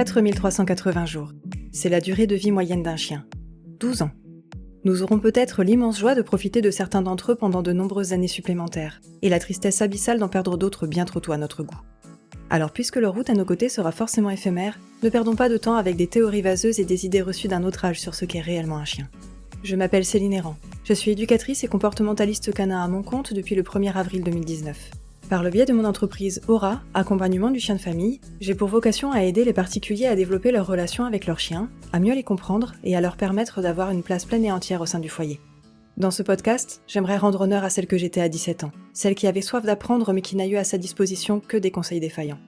4380 jours. C'est la durée de vie moyenne d'un chien. 12 ans. Nous aurons peut-être l'immense joie de profiter de certains d'entre eux pendant de nombreuses années supplémentaires, et la tristesse abyssale d'en perdre d'autres bien trop tôt à notre goût. Alors puisque leur route à nos côtés sera forcément éphémère, ne perdons pas de temps avec des théories vaseuses et des idées reçues d'un autre âge sur ce qu'est réellement un chien. Je m'appelle Céline Errand. Je suis éducatrice et comportementaliste canin à mon compte depuis le 1er avril 2019. Par le biais de mon entreprise Aura, accompagnement du chien de famille, j'ai pour vocation à aider les particuliers à développer leur relation avec leurs chiens, à mieux les comprendre et à leur permettre d'avoir une place pleine et entière au sein du foyer. Dans ce podcast, j'aimerais rendre honneur à celle que j'étais à 17 ans, celle qui avait soif d'apprendre mais qui n'a eu à sa disposition que des conseils défaillants.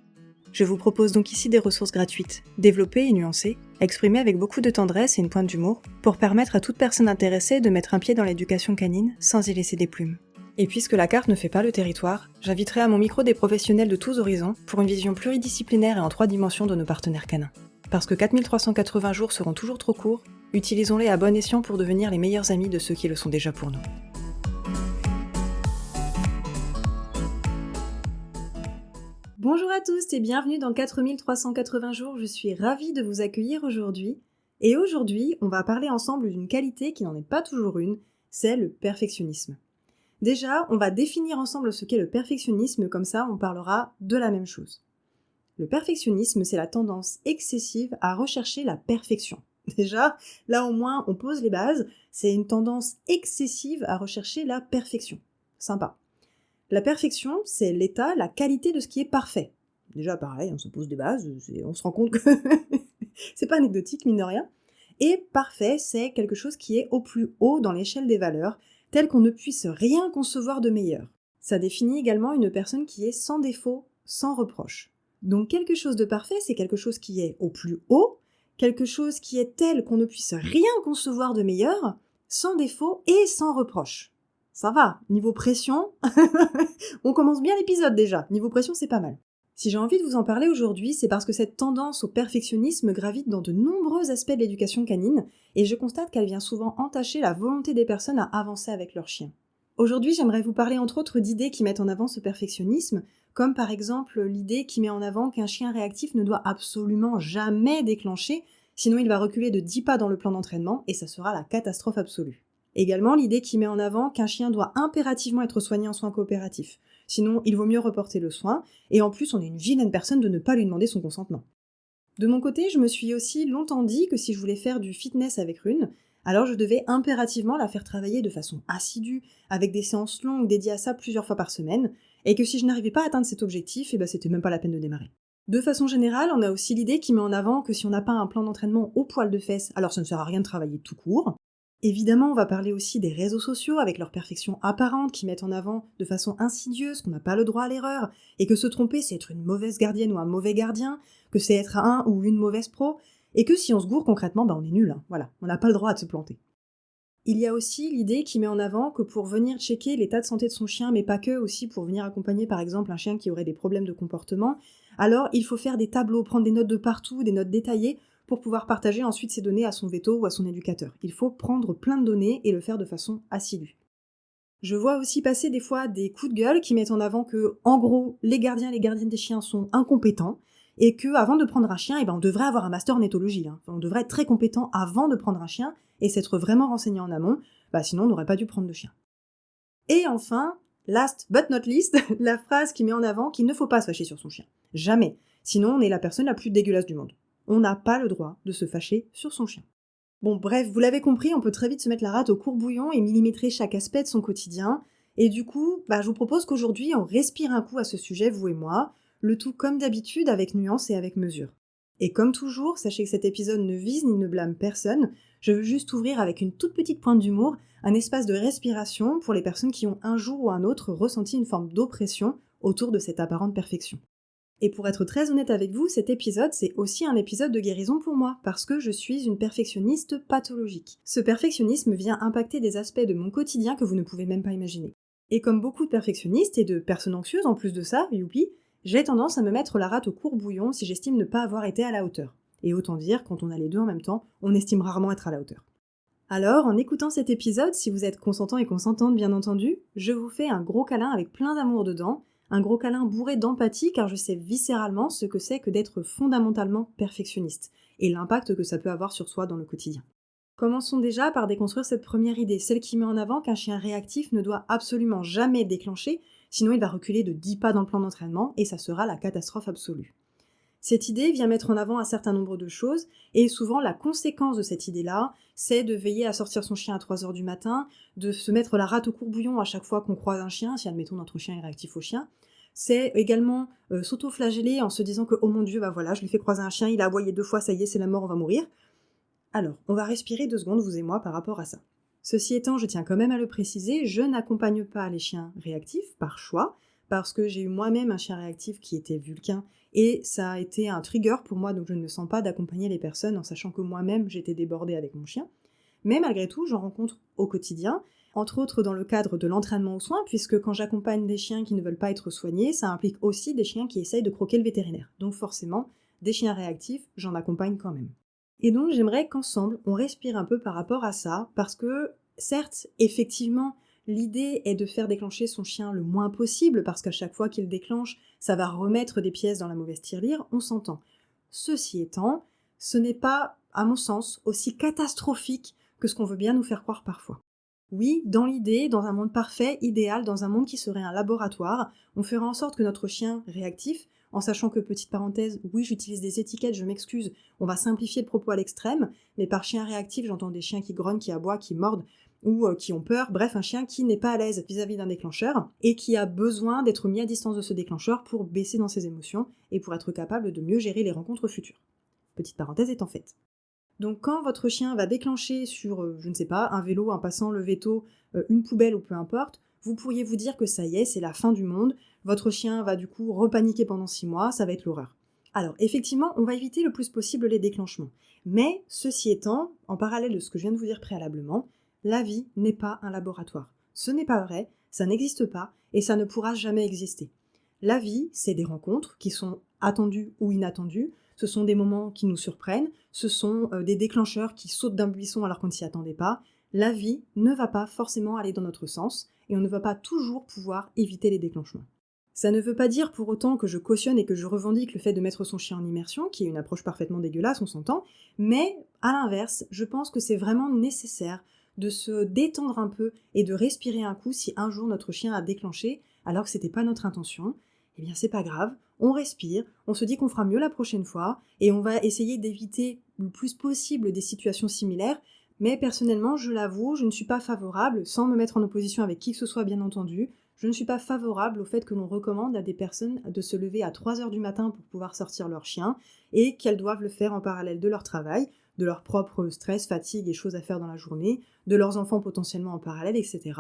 Je vous propose donc ici des ressources gratuites, développées et nuancées, exprimées avec beaucoup de tendresse et une pointe d'humour, pour permettre à toute personne intéressée de mettre un pied dans l'éducation canine sans y laisser des plumes. Et puisque la carte ne fait pas le territoire, j'inviterai à mon micro des professionnels de tous horizons pour une vision pluridisciplinaire et en 3 dimensions de nos partenaires canins. Parce que 4380 jours seront toujours trop courts, utilisons-les à bon escient pour devenir les meilleurs amis de ceux qui le sont déjà pour nous. Bonjour à tous et bienvenue dans 4380 jours, je suis ravie de vous accueillir aujourd'hui. Et aujourd'hui, on va parler ensemble d'une qualité qui n'en est pas toujours une, c'est le perfectionnisme. Déjà, on va définir ensemble ce qu'est le perfectionnisme, comme ça on parlera de la même chose. Le perfectionnisme, c'est la tendance excessive à rechercher la perfection. Déjà, là au moins on pose les bases, c'est une tendance excessive à rechercher la perfection. Sympa. La perfection, c'est l'état, la qualité de ce qui est parfait. Déjà pareil, on se pose des bases, on se rend compte que c'est pas anecdotique, mine de rien. Et parfait, c'est quelque chose qui est au plus haut dans l'échelle des valeurs, tel qu'on ne puisse rien concevoir de meilleur. Ça définit également une personne qui est sans défaut, sans reproche. Donc quelque chose de parfait, c'est quelque chose qui est au plus haut, quelque chose qui est tel qu'on ne puisse rien concevoir de meilleur, sans défaut et sans reproche. Ça va, niveau pression, on commence bien l'épisode déjà, niveau pression c'est pas mal. Si j'ai envie de vous en parler aujourd'hui, c'est parce que cette tendance au perfectionnisme gravite dans de nombreux aspects de l'éducation canine, et je constate qu'elle vient souvent entacher la volonté des personnes à avancer avec leur chien. Aujourd'hui, j'aimerais vous parler entre autres d'idées qui mettent en avant ce perfectionnisme, comme par exemple l'idée qui met en avant qu'un chien réactif ne doit absolument jamais déclencher, sinon il va reculer de 10 pas dans le plan d'entraînement, et ça sera la catastrophe absolue. Également l'idée qui met en avant qu'un chien doit impérativement être soigné en soins coopératifs. Sinon, il vaut mieux reporter le soin, et en plus on est une vilaine personne de ne pas lui demander son consentement. De mon côté, je me suis aussi longtemps dit que si je voulais faire du fitness avec Rune, alors je devais impérativement la faire travailler de façon assidue, avec des séances longues dédiées à ça plusieurs fois par semaine, et que si je n'arrivais pas à atteindre cet objectif, c'était même pas la peine de démarrer. De façon générale, on a aussi l'idée qui met en avant que si on n'a pas un plan d'entraînement au poil de fesses, alors ça ne sert à rien de travailler tout court. Évidemment, on va parler aussi des réseaux sociaux avec leur perfection apparente qui mettent en avant de façon insidieuse qu'on n'a pas le droit à l'erreur et que se tromper c'est être une mauvaise gardienne ou un mauvais gardien, que c'est être un ou une mauvaise pro et que si on se gourre concrètement, on est nul, voilà, on n'a pas le droit de se planter. Il y a aussi l'idée qui met en avant que pour venir checker l'état de santé de son chien, mais pas que, aussi pour venir accompagner par exemple un chien qui aurait des problèmes de comportement, alors il faut faire des tableaux, prendre des notes de partout, des notes détaillées, pour pouvoir partager ensuite ces données à son véto ou à son éducateur. Il faut prendre plein de données et le faire de façon assidue. Je vois aussi passer des fois des coups de gueule qui mettent en avant que, en gros, les gardiens et les gardiennes des chiens sont incompétents et que avant de prendre un chien, on devrait avoir un master en éthologie. On devrait être très compétent avant de prendre un chien et s'être vraiment renseigné en amont, sinon on n'aurait pas dû prendre de chien. Et enfin, last but not least, la phrase qui met en avant qu'il ne faut pas se fâcher sur son chien. Jamais. Sinon on est la personne la plus dégueulasse du monde. On n'a pas le droit de se fâcher sur son chien. Bon bref, vous l'avez compris, on peut très vite se mettre la rate au courbouillon et millimétrer chaque aspect de son quotidien. Et du coup, je vous propose qu'aujourd'hui on respire un coup à ce sujet, vous et moi, le tout comme d'habitude avec nuance et avec mesure. Et comme toujours, sachez que cet épisode ne vise ni ne blâme personne, je veux juste ouvrir avec une toute petite pointe d'humour un espace de respiration pour les personnes qui ont un jour ou un autre ressenti une forme d'oppression autour de cette apparente perfection. Et pour être très honnête avec vous, cet épisode, c'est aussi un épisode de guérison pour moi, parce que je suis une perfectionniste pathologique. Ce perfectionnisme vient impacter des aspects de mon quotidien que vous ne pouvez même pas imaginer. Et comme beaucoup de perfectionnistes et de personnes anxieuses en plus de ça, youpi, j'ai tendance à me mettre la rate au courbouillon si j'estime ne pas avoir été à la hauteur. Et autant dire, quand on a les deux en même temps, on estime rarement être à la hauteur. Alors, en écoutant cet épisode, si vous êtes consentant et consentante bien entendu, je vous fais un gros câlin avec plein d'amour dedans, Un gros câlin bourré d'empathie car je sais viscéralement ce que c'est que d'être fondamentalement perfectionniste et l'impact que ça peut avoir sur soi dans le quotidien. Commençons déjà par déconstruire cette première idée, celle qui met en avant qu'un chien réactif ne doit absolument jamais déclencher, sinon il va reculer de 10 pas dans le plan d'entraînement et ça sera la catastrophe absolue. Cette idée vient mettre en avant un certain nombre de choses, et souvent la conséquence de cette idée-là, c'est de veiller à sortir son chien à 3 heures du matin, de se mettre la rate au courbouillon à chaque fois qu'on croise un chien, si admettons notre chien est réactif au chien. C'est également s'auto-flageller en se disant que oh mon Dieu, bah voilà, je lui fais croiser un chien, il a aboyé 2 fois, ça y est, c'est la mort, on va mourir. Alors, on va respirer 2 secondes, vous et moi, par rapport à ça. Ceci étant, je tiens quand même à le préciser, je n'accompagne pas les chiens réactifs par choix, parce que j'ai eu moi-même un chien réactif qui était vulcain, et ça a été un trigger pour moi, donc je ne me sens pas d'accompagner les personnes en sachant que moi-même j'étais débordée avec mon chien. Mais malgré tout, j'en rencontre au quotidien, entre autres dans le cadre de l'entraînement aux soins, puisque quand j'accompagne des chiens qui ne veulent pas être soignés, ça implique aussi des chiens qui essayent de croquer le vétérinaire. Donc forcément, des chiens réactifs, j'en accompagne quand même. Et donc j'aimerais qu'ensemble, on respire un peu par rapport à ça, parce que certes, effectivement, l'idée est de faire déclencher son chien le moins possible, parce qu'à chaque fois qu'il déclenche, ça va remettre des pièces dans la mauvaise tirelire, on s'entend. Ceci étant, ce n'est pas, à mon sens, aussi catastrophique que ce qu'on veut bien nous faire croire parfois. Oui, dans l'idée, dans un monde parfait, idéal, dans un monde qui serait un laboratoire, on ferait en sorte que notre chien réactif, en sachant que, petite parenthèse, oui j'utilise des étiquettes, je m'excuse, on va simplifier le propos à l'extrême, mais par chien réactif j'entends des chiens qui grognent, qui aboient, qui mordent, ou qui ont peur, bref un chien qui n'est pas à l'aise vis-à-vis d'un déclencheur, et qui a besoin d'être mis à distance de ce déclencheur pour baisser dans ses émotions, et pour être capable de mieux gérer les rencontres futures. Petite parenthèse étant faite. Donc quand votre chien va déclencher sur, je ne sais pas, un vélo, un passant, le véto, une poubelle ou peu importe, vous pourriez vous dire que ça y est, c'est la fin du monde, votre chien va du coup repaniquer pendant 6 mois, ça va être l'horreur. Alors effectivement, on va éviter le plus possible les déclenchements. Mais ceci étant, en parallèle de ce que je viens de vous dire préalablement, la vie n'est pas un laboratoire. Ce n'est pas vrai, ça n'existe pas et ça ne pourra jamais exister. La vie, c'est des rencontres qui sont attendues ou inattendues, ce sont des moments qui nous surprennent, ce sont des déclencheurs qui sautent d'un buisson alors qu'on ne s'y attendait pas. La vie ne va pas forcément aller dans notre sens et on ne va pas toujours pouvoir éviter les déclenchements. Ça ne veut pas dire pour autant que je cautionne et que je revendique le fait de mettre son chien en immersion, qui est une approche parfaitement dégueulasse, on s'entend, mais à l'inverse, je pense que c'est vraiment nécessaire de se détendre un peu et de respirer un coup si un jour notre chien a déclenché alors que c'était pas notre intention. Eh bien c'est pas grave, on respire, on se dit qu'on fera mieux la prochaine fois et on va essayer d'éviter le plus possible des situations similaires, mais personnellement, je l'avoue, je ne suis pas favorable, sans me mettre en opposition avec qui que ce soit bien entendu, je ne suis pas favorable au fait que l'on recommande à des personnes de se lever à 3 heures du matin pour pouvoir sortir leur chien et qu'elles doivent le faire en parallèle de leur travail, de leur propre stress, fatigue et choses à faire dans la journée, de leurs enfants potentiellement en parallèle, etc.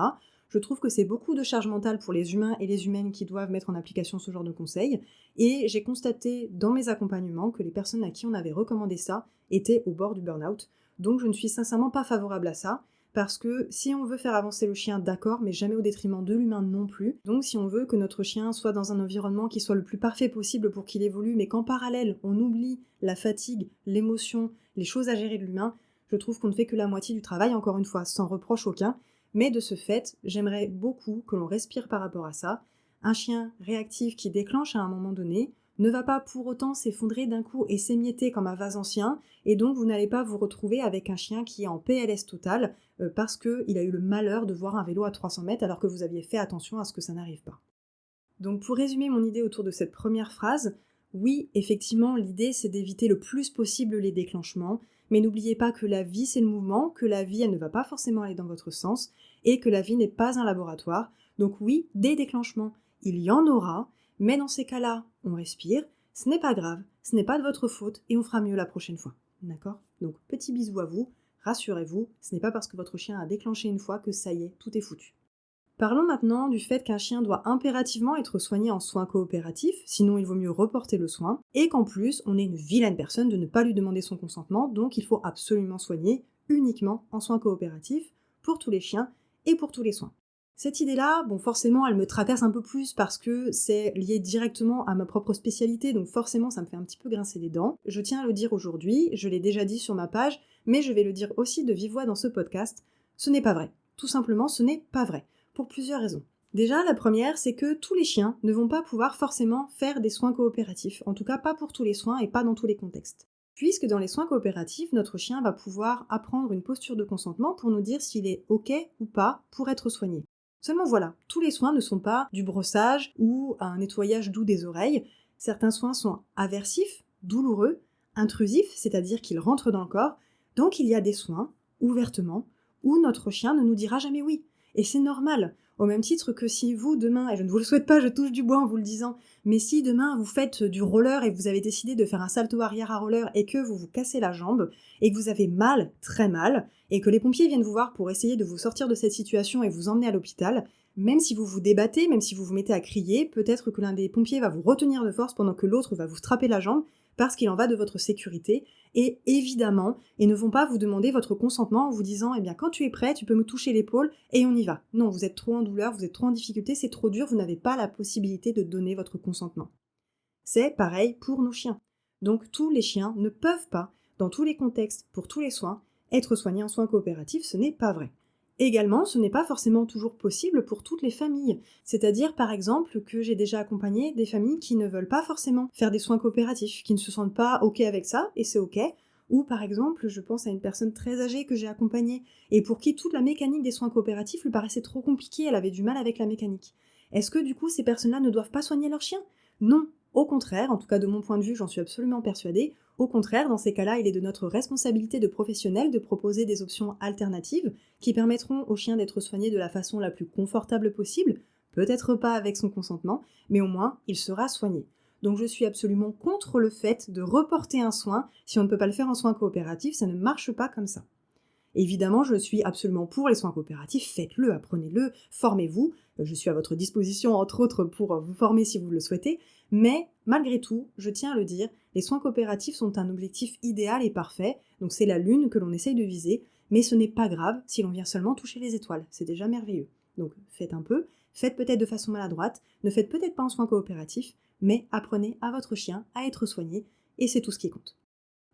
Je trouve que c'est beaucoup de charge mentale pour les humains et les humaines qui doivent mettre en application ce genre de conseils, et j'ai constaté dans mes accompagnements que les personnes à qui on avait recommandé ça étaient au bord du burn-out, donc je ne suis sincèrement pas favorable à ça, parce que si on veut faire avancer le chien, d'accord, mais jamais au détriment de l'humain non plus. Donc si on veut que notre chien soit dans un environnement qui soit le plus parfait possible pour qu'il évolue, mais qu'en parallèle on oublie la fatigue, l'émotion, les choses à gérer de l'humain, je trouve qu'on ne fait que la moitié du travail, encore une fois, sans reproche aucun. Mais de ce fait, j'aimerais beaucoup que l'on respire par rapport à ça. Un chien réactif qui déclenche à un moment donné ne va pas pour autant s'effondrer d'un coup et s'émietter comme un vase ancien, et donc vous n'allez pas vous retrouver avec un chien qui est en PLS total parce qu'il a eu le malheur de voir un vélo à 300 mètres alors que vous aviez fait attention à ce que ça n'arrive pas. Donc pour résumer mon idée autour de cette première phrase, oui, effectivement, l'idée c'est d'éviter le plus possible les déclenchements, mais n'oubliez pas que la vie c'est le mouvement, que la vie elle ne va pas forcément aller dans votre sens, et que la vie n'est pas un laboratoire. Donc oui, des déclenchements, il y en aura, mais dans ces cas-là, on respire, ce n'est pas grave, ce n'est pas de votre faute, et on fera mieux la prochaine fois. D'accord ? Donc petit bisou à vous, rassurez-vous, ce n'est pas parce que votre chien a déclenché une fois que ça y est, tout est foutu. Parlons maintenant du fait qu'un chien doit impérativement être soigné en soins coopératifs, sinon il vaut mieux reporter le soin, et qu'en plus, on est une vilaine personne de ne pas lui demander son consentement, donc il faut absolument soigner uniquement en soins coopératifs pour tous les chiens et pour tous les soins. Cette idée-là, bon forcément, elle me tracasse un peu plus parce que c'est lié directement à ma propre spécialité, donc forcément ça me fait un petit peu grincer les dents. Je tiens à le dire aujourd'hui, je l'ai déjà dit sur ma page, mais je vais le dire aussi de vive voix dans ce podcast, ce n'est pas vrai. Tout simplement, ce n'est pas vrai. Pour plusieurs raisons. Déjà, la première, c'est que tous les chiens ne vont pas pouvoir forcément faire des soins coopératifs, en tout cas pas pour tous les soins et pas dans tous les contextes. Puisque dans les soins coopératifs, notre chien va pouvoir apprendre une posture de consentement pour nous dire s'il est OK ou pas pour être soigné. Seulement voilà, tous les soins ne sont pas du brossage ou un nettoyage doux des oreilles. Certains soins sont aversifs, douloureux, intrusifs, c'est-à-dire qu'ils rentrent dans le corps. Donc il y a des soins, ouvertement, où notre chien ne nous dira jamais oui. Et c'est normal. Au même titre que si vous, demain, et je ne vous le souhaite pas, je touche du bois en vous le disant, mais si demain vous faites du roller et que vous avez décidé de faire un salto arrière à roller et que vous vous cassez la jambe et que vous avez mal, très mal, et que les pompiers viennent vous voir pour essayer de vous sortir de cette situation et vous emmener à l'hôpital, même si vous vous débattez, même si vous vous mettez à crier, peut-être que l'un des pompiers va vous retenir de force pendant que l'autre va vous strapper la jambe parce qu'il en va de votre sécurité, et évidemment, ils ne vont pas vous demander votre consentement en vous disant « Eh bien, quand tu es prêt, tu peux me toucher l'épaule et on y va ». Non, vous êtes trop en douleur, vous êtes trop en difficulté, c'est trop dur, vous n'avez pas la possibilité de donner votre consentement. C'est pareil pour nos chiens. Donc tous les chiens ne peuvent pas, dans tous les contextes, pour tous les soins, être soignés en soins coopératifs, ce n'est pas vrai. Également, ce n'est pas forcément toujours possible pour toutes les familles. C'est-à-dire, par exemple, que j'ai déjà accompagné des familles qui ne veulent pas forcément faire des soins coopératifs, qui ne se sentent pas OK avec ça, et c'est OK. Ou par exemple, je pense à une personne très âgée que j'ai accompagnée, et pour qui toute la mécanique des soins coopératifs lui paraissait trop compliquée, elle avait du mal avec la mécanique. Est-ce que du coup, ces personnes-là ne doivent pas soigner leurs chiens ? Non. Au contraire, en tout cas de mon point de vue, j'en suis absolument persuadée, au contraire, dans ces cas-là, il est de notre responsabilité de professionnels de proposer des options alternatives qui permettront au chien d'être soigné de la façon la plus confortable possible, peut-être pas avec son consentement, mais au moins il sera soigné. Donc je suis absolument contre le fait de reporter un soin si on ne peut pas le faire en soins coopératifs, ça ne marche pas comme ça. Évidemment, je suis absolument pour les soins coopératifs, faites-le, apprenez-le, formez-vous, je suis à votre disposition entre autres pour vous former si vous le souhaitez, mais malgré tout, je tiens à le dire, les soins coopératifs sont un objectif idéal et parfait, donc c'est la lune que l'on essaye de viser, mais ce n'est pas grave si l'on vient seulement toucher les étoiles, c'est déjà merveilleux. Donc faites un peu, faites peut-être de façon maladroite, ne faites peut-être pas en soins coopératifs, mais apprenez à votre chien à être soigné, et c'est tout ce qui compte.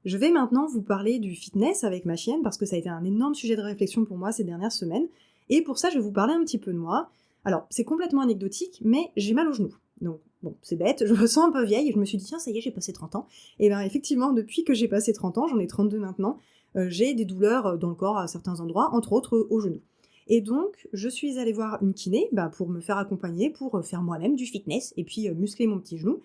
Je vais maintenant vous parler du fitness avec ma chienne parce que ça a été un énorme sujet de réflexion pour moi ces dernières semaines. Et pour ça, je vais vous parler un petit peu de moi. Alors, c'est complètement anecdotique, mais j'ai mal au genou. Donc, bon, c'est bête, je me sens un peu vieille et je me suis dit, tiens, ça y est, j'ai passé 30 ans. Et bien, effectivement, depuis que j'ai passé 30 ans, j'en ai 32 maintenant, j'ai des douleurs dans le corps à certains endroits, entre autres au genou. Et donc, je suis allée voir une kiné pour me faire accompagner, pour faire moi-même du fitness et puis muscler mon petit genou.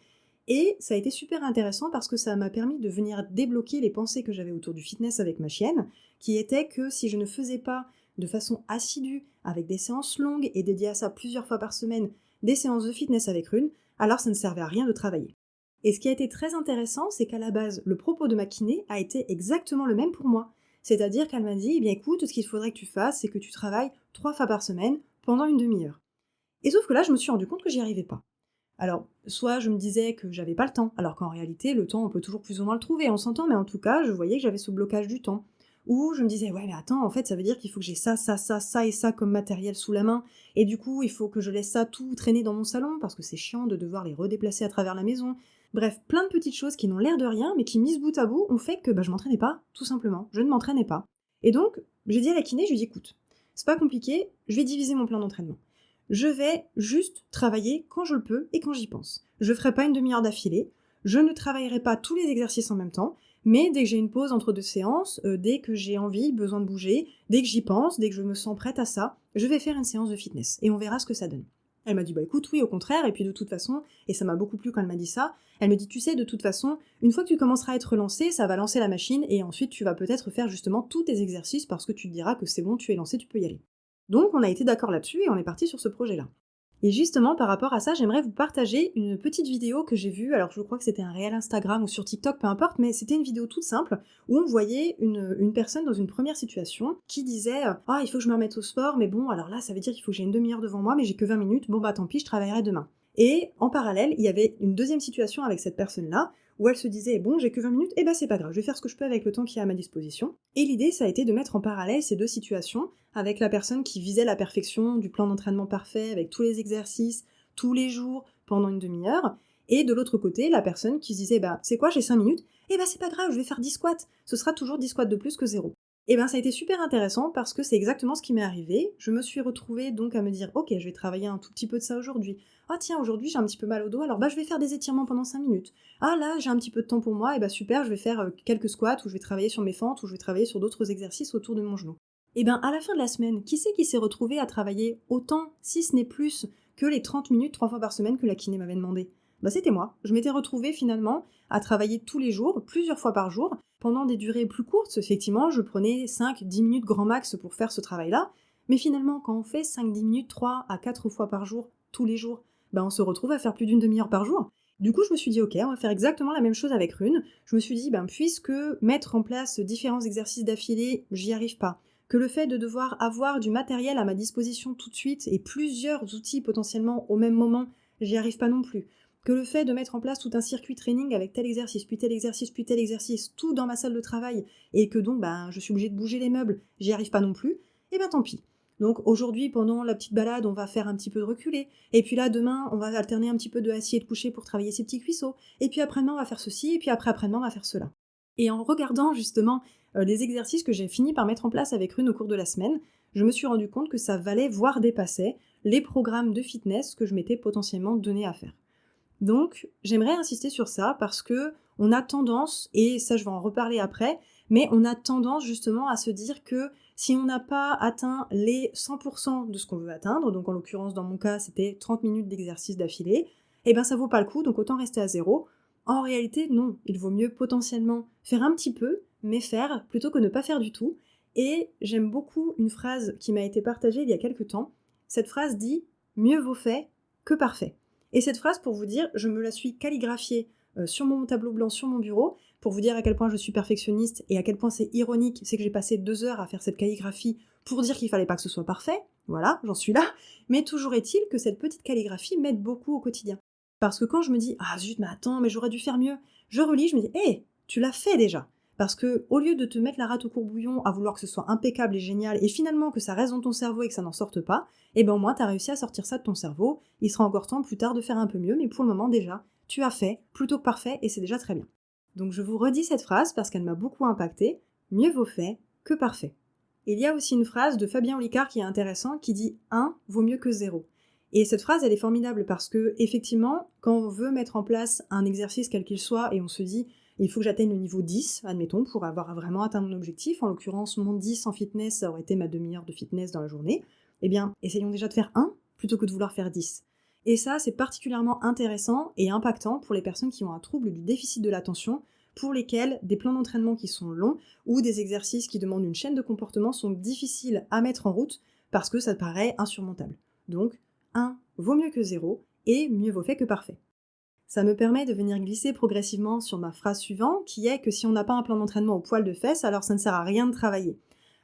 Et ça a été super intéressant parce que ça m'a permis de venir débloquer les pensées que j'avais autour du fitness avec ma chienne, qui étaient que si je ne faisais pas de façon assidue, avec des séances longues et dédiées à ça plusieurs fois par semaine, des séances de fitness avec Rune, alors ça ne servait à rien de travailler. Et ce qui a été très intéressant, c'est qu'à la base, le propos de ma kiné a été exactement le même pour moi. C'est-à-dire qu'elle m'a dit, eh bien écoute, ce qu'il faudrait que tu fasses, c'est que tu travailles 3 fois par semaine pendant une demi-heure. Et sauf que là, je me suis rendu compte que j'y arrivais pas. Alors, soit je me disais que j'avais pas le temps, alors qu'en réalité, le temps, on peut toujours plus ou moins le trouver, on s'entend, mais en tout cas, je voyais que j'avais ce blocage du temps. Ou je me disais, ouais, mais attends, en fait, ça veut dire qu'il faut que j'ai ça, ça, ça, ça et ça comme matériel sous la main, et du coup, il faut que je laisse ça tout traîner dans mon salon, parce que c'est chiant de devoir les redéplacer à travers la maison. Bref, plein de petites choses qui n'ont l'air de rien, mais qui, mises bout à bout, ont fait que je m'entraînais pas, tout simplement. Je ne m'entraînais pas. Et donc, j'ai dit à la kiné, je lui ai dit, écoute, c'est pas compliqué, je vais diviser mon plan d'entraînement. Je vais juste travailler quand je le peux et quand j'y pense. Je ferai pas une demi-heure d'affilée, je ne travaillerai pas tous les exercices en même temps, mais dès que j'ai une pause entre 2 séances, dès que j'ai envie, besoin de bouger, dès que j'y pense, dès que je me sens prête à ça, je vais faire une séance de fitness et on verra ce que ça donne. Elle m'a dit écoute oui au contraire, et puis de toute façon, et ça m'a beaucoup plu quand elle m'a dit ça, elle me dit tu sais de toute façon, une fois que tu commenceras à être lancé, ça va lancer la machine et ensuite tu vas peut-être faire justement tous tes exercices parce que tu te diras que c'est bon, tu es lancé, tu peux y aller. Donc on a été d'accord là-dessus et on est parti sur ce projet-là. Et justement, par rapport à ça, j'aimerais vous partager une petite vidéo que j'ai vue, alors je crois que c'était un réel Instagram ou sur TikTok, peu importe, mais c'était une vidéo toute simple, où on voyait une personne dans une première situation qui disait « Ah, il faut que je me remette au sport, mais bon, alors là, ça veut dire qu'il faut que j'ai une demi-heure devant moi, mais j'ai que 20 minutes, bon bah tant pis, je travaillerai demain. » Et en parallèle, il y avait une deuxième situation avec cette personne-là, où elle se disait « Bon, j'ai que 20 minutes, et bah c'est pas grave, je vais faire ce que je peux avec le temps qui est à ma disposition. » Et l'idée, ça a été de mettre en parallèle ces deux situations, avec la personne qui visait la perfection du plan d'entraînement parfait, avec tous les exercices, tous les jours, pendant une demi-heure, et de l'autre côté, la personne qui se disait « Bah, c'est quoi, j'ai 5 minutes, et bah c'est pas grave, je vais faire 10 squats, ce sera toujours 10 squats de plus que 0. » Et ben ça a été super intéressant parce que c'est exactement ce qui m'est arrivé. Je me suis retrouvée donc à me dire: «OK, je vais travailler un tout petit peu de ça aujourd'hui. Ah tiens, aujourd'hui j'ai un petit peu mal au dos, alors bah je vais faire des étirements pendant 5 minutes. Ah là, j'ai un petit peu de temps pour moi, et bah super, je vais faire, quelques squats ou je vais travailler sur mes fentes ou je vais travailler sur d'autres exercices autour de mon genou». Et ben à la fin de la semaine, qui c'est qui s'est retrouvé à travailler autant, si ce n'est plus, que les 30 minutes 3 fois par semaine que la kiné m'avait demandé? Bah c'était moi. Je m'étais retrouvée finalement à travailler tous les jours, plusieurs fois par jour, pendant des durées plus courtes. Effectivement, je prenais 5-10 minutes grand max pour faire ce travail-là, mais finalement, quand on fait 5-10 minutes 3 à 4 fois par jour, tous les jours, ben on se retrouve à faire plus d'une demi-heure par jour. Du coup, je me suis dit, ok, on va faire exactement la même chose avec Rune. Je me suis dit, ben, puisque mettre en place différents exercices d'affilée, j'y arrive pas, que le fait de devoir avoir du matériel à ma disposition tout de suite et plusieurs outils potentiellement au même moment, j'y arrive pas non plus, que le fait de mettre en place tout un circuit training avec tel exercice, puis tel exercice, puis tel exercice, tout dans ma salle de travail, et que donc je suis obligée de bouger les meubles, j'y arrive pas non plus, et ben tant pis. Donc aujourd'hui, pendant la petite balade, on va faire un petit peu de reculé, et puis là, demain, on va alterner un petit peu de assis et de coucher pour travailler ses petits cuisseaux, et puis après-demain, on va faire ceci, et puis après-demain, on va faire cela. Et en regardant justement les exercices que j'ai fini par mettre en place avec Rune au cours de la semaine, je me suis rendu compte que ça valait, voire dépassait, les programmes de fitness que je m'étais potentiellement donné à faire. Donc, j'aimerais insister sur ça parce que on a tendance, et ça je vais en reparler après, mais on a tendance justement à se dire que si on n'a pas atteint les 100% de ce qu'on veut atteindre, donc en l'occurrence dans mon cas c'était 30 minutes d'exercice d'affilée, et ben ça vaut pas le coup, donc autant rester à zéro. En réalité, non, il vaut mieux potentiellement faire un petit peu, mais faire plutôt que ne pas faire du tout. Et j'aime beaucoup une phrase qui m'a été partagée il y a quelques temps. Cette phrase dit: mieux vaut fait que parfait. Et cette phrase, pour vous dire, je me la suis calligraphiée sur mon tableau blanc sur mon bureau, pour vous dire à quel point je suis perfectionniste et à quel point c'est ironique, c'est que j'ai passé 2 heures à faire cette calligraphie pour dire qu'il fallait pas que ce soit parfait, voilà, j'en suis là, mais toujours est-il que cette petite calligraphie m'aide beaucoup au quotidien. Parce que quand je me dis: «Ah zut, mais attends, mais j'aurais dû faire mieux», je relis, je me dis: «Hé, tu l'as fait déjà!» Parce que au lieu de te mettre la rate au courbouillon à vouloir que ce soit impeccable et génial, et finalement que ça reste dans ton cerveau et que ça n'en sorte pas, et ben au moins t'as réussi à sortir ça de ton cerveau, il sera encore temps plus tard de faire un peu mieux, mais pour le moment déjà, tu as fait plutôt que parfait et c'est déjà très bien. Donc je vous redis cette phrase parce qu'elle m'a beaucoup impactée: mieux vaut fait que parfait. Il y a aussi une phrase de Fabien Olicard qui est intéressante qui dit: 1 vaut mieux que 0. Et cette phrase, elle est formidable parce que, effectivement, quand on veut mettre en place un exercice quel qu'il soit et on se dit: il faut que j'atteigne le niveau 10, admettons, pour avoir vraiment atteint mon objectif, en l'occurrence, mon 10 en fitness, ça aurait été ma demi-heure de fitness dans la journée, eh bien, essayons déjà de faire 1 plutôt que de vouloir faire 10. Et ça, c'est particulièrement intéressant et impactant pour les personnes qui ont un trouble du déficit de l'attention, pour lesquelles des plans d'entraînement qui sont longs ou des exercices qui demandent une chaîne de comportement sont difficiles à mettre en route parce que ça paraît insurmontable. Donc, 1 vaut mieux que 0 et mieux vaut fait que parfait. Ça me permet de venir glisser progressivement sur ma phrase suivante, qui est que si on n'a pas un plan d'entraînement au poil de fesses, alors ça ne sert à rien de travailler.